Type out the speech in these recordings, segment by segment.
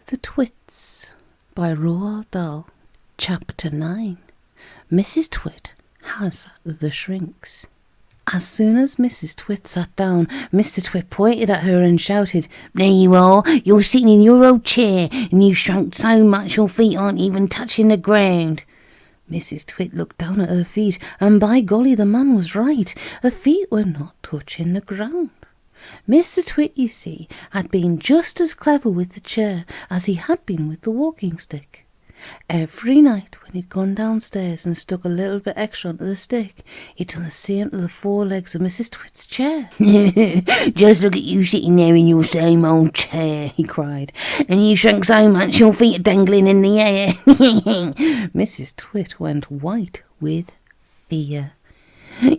The Twits by Roald Dahl. Chapter 9. Mrs. Twit has the shrinks. As soon as Mrs. Twit sat down, Mr. Twit pointed at her and shouted, "There you are, you're sitting in your old chair, and you've shrunk so much your feet aren't even touching the ground." Mrs. Twit looked down at her feet, and by golly, the man was right. Her feet were not touching the ground. Mr. Twit, you see, had been just as clever with the chair as he had been with the walking stick. Every night when he'd gone downstairs and stuck a little bit extra onto the stick, he'd done the same to the four legs of Mrs. Twit's chair. "Just look at you sitting there in your same old chair," he cried, "and you shrunk so much your feet are dangling in the air." Mrs. Twit went white with fear.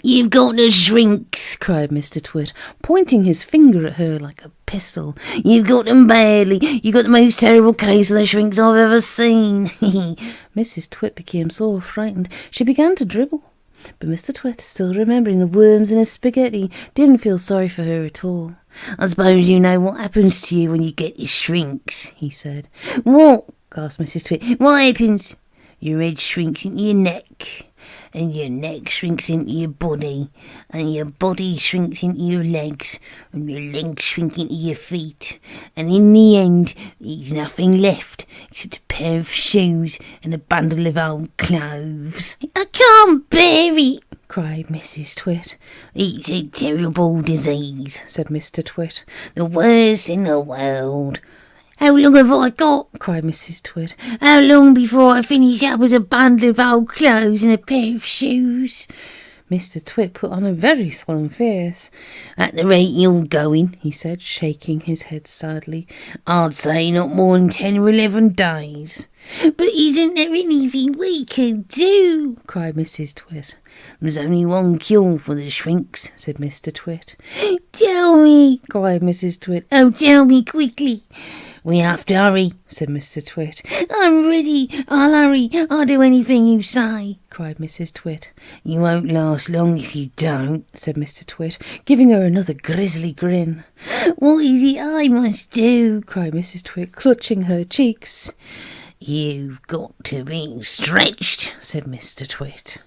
"You've got the shrinks," cried Mr. Twit, pointing his finger at her like a pistol. "You've got them badly. You've got the most terrible case of the shrinks I've ever seen." Mrs. Twit became so frightened she began to dribble. But Mr. Twit, still remembering the worms in his spaghetti, didn't feel sorry for her at all. "I suppose you know what happens to you when you get your shrinks," he said. "What?" gasped Mrs. Twit. "What happens?" "Your head shrinks into your neck, and your neck shrinks into your body, and your body shrinks into your legs, and your legs shrink into your feet, and in the end there's nothing left except a pair of shoes and a bundle of old clothes." "I can't bear it," cried Mrs. Twit. "It's a terrible disease," said Mr. Twit, "the worst in the world." "How long have I got?" cried Mrs. Twit. "How long before I finish up as a bundle of old clothes and a pair of shoes?" Mr. Twit put on a very solemn face. "At the rate you're going," he said, shaking his head sadly, "I'd say not more than 10 or 11 days. "But isn't there anything we can do?" cried Mrs. Twit. "There's only one cure for the shrinks," said Mr. Twit. "Tell me," cried Mrs. Twit. "Oh, tell me quickly." "We have to hurry," said Mr. Twit. "I'm ready. I'll hurry. I'll do anything you say," cried Mrs. Twit. "You won't last long if you don't," said Mr. Twit, giving her another grisly grin. "What is it I must do?" cried Mrs. Twit, clutching her cheeks. "You've got to be stretched," said Mr. Twit.